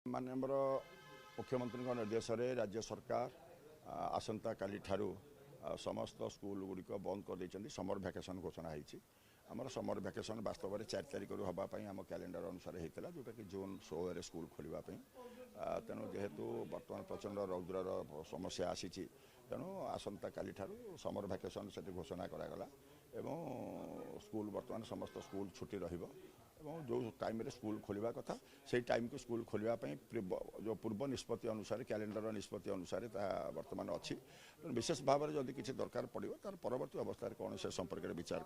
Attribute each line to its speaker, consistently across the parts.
Speaker 1: माननीय मुख्यमंत्री निर्देश में राज्य सरकार आसंता काली ठारू समस्त स्कूल गुड़िक बंद कर देइछन्ति। समर वैकेशन घोषणा होईछि। आमर समर वैकेशन वास्तव में 4 तारिख होगापी आम कैलेंडर अनुसार होता जोटा कि जून 16 स्कूल खोलवाई। तेणु जेहेतु बर्तमान प्रचंड रौद्रर समस्या आसी तेणु आसंता काली ठारू समर वैकेशन से घोषणा करागला एवं स्कूल बर्तमान समस्त स्कूल छुट्टी रहिबो एवं जो टाइम रे स्कूल खोलिबा कथा से टाइम को स्कूल खोलिबा पई जो पूर्व निष्पत्ति अनुसार कैलेंडर निष्पत्ति अनुसार वर्तमान अच्छी विशेष भाव में जदि किसी दरकार पड़ो तार परवर्ती अवस्था कौन से संपर्क में विचार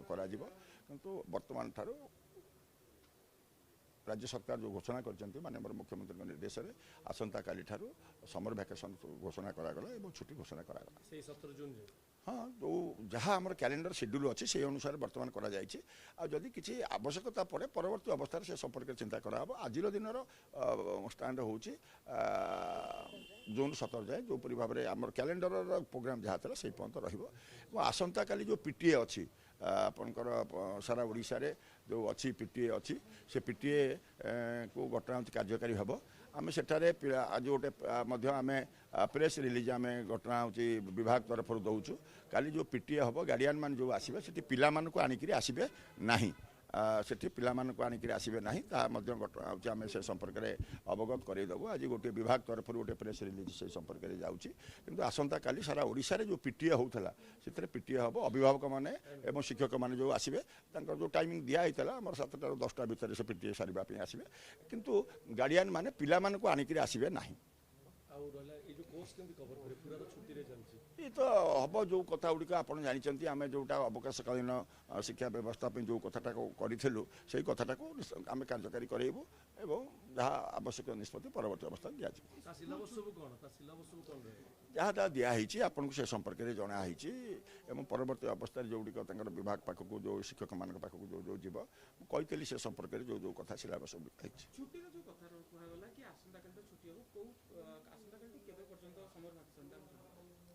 Speaker 1: करा किंतु वर्तमान ठारू राज्य सरकार जो घोषणा कर माननीय मुख्यमंत्री निर्देश में आसंता काली ठारू समर वैकेशन घोषणा करागला एवं छुट्टी घोषणा करागला
Speaker 2: 17 जून।
Speaker 1: हाँ जो जहाँ आम कैलेंडर शेड्यूल अच्छी से अनुसार बर्तमान करी किसी आवश्यकता पड़े परवर्ती अवस्था से संपर्क चिंता कराब। आज दिन स्टाण्ड हूँ जून 17 जाए जोपरी भाव में आम कैलेंडर प्रोग्राम जहाँ था से पर्यंत रसंता काली जो पीटीए अच्छी आपणकर सारा ओडिशा रे जो अच्छी पीटीए अच्छी से पीटीए को घटना कार्यकारी हम आम सेठारे आज गोटे आम प्रेस रिलीज आम घटना हूँ विभाग तरफ दौचु काली जो पीटीए हम गार्डियन मान जो आसबे से पिला मानक आनिक आसबे नहीं सेठी पिला मानक आनिक आसबे नहीं घटना हूँ आम से संपर्क में अवगत करदेबू। आज गोटे विभाग तरफ गोटे प्रेस रिलीज से संपर्क में जाऊँगी किंतु आसंता काली सारा ओडिशा रे जो पीटीए होता से पीटीए हम अभिभावक मैंने एवं शिक्षक मैंने जो आसबे जो टाइमिंग दिखाई आम 7टा ରୁ 10ଟା भितर से पीटीए सारिबा पे आसबे किंतु गार्डियन माने पिला मानक आनिक आसबे नहीं। ये तो हम जो कथा गुड़िक आप जानते आम जोटा अवकाशकालीन शिक्षा व्यवस्था जो कथाटा करूँ से कथाटा को आम कार्यकारी करेबू एवं जहाँ आवश्यक निष्पत्ति परवर्ती अवस्था दिया जहाँ जहाँ दिखाई आपन को से संपर्क में जनाई एवं परवर्ती अवस्था जो गुड़िक विभाग पाखक जो शिक्षक मान पाखक जो जो जीव कही से संपर्क में जो जो कथा सिलेबस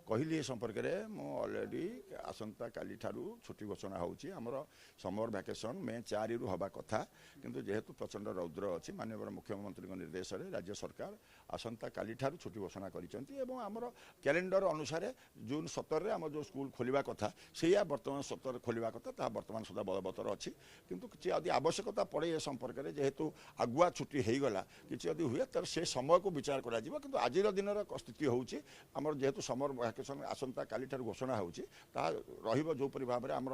Speaker 1: कहली संपर्क में मु ऑलरेडी आसंता काली ठारू छुट्टी घोषणा होउची। हमर समर वैकेशन मे 4 रु हवा कथा किंतु जेहेतु प्रचंड रौद्र अच्छी माननीय मुख्यमंत्री निर्देश में राज्य सरकार आसंता काली ठारू छुट्टी घोषणा करिसेंती एवं हमर कैलेंडर अनुसार जून 17 आम जो स्कूल खोलिबा कथा सेया वर्तमान 17 खोलिबा कथा ता वर्तमान सुधा बलवत्तर अच्छी किंतु किसी यदि आवश्यकता पड़े ए संपर्क में जेहेतु आगुआ छुट्टी होगला किसी यदि हुए तर से समय को विचार करा किंतु आज दिन स्थिति होउची हमर जेहेतु समर आसंता काली ठारू घोषणा होउची ता रहिबो जोपरि भाव में आमर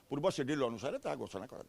Speaker 1: पूर्व शेड्यूल अनुसार ता घोषणा करा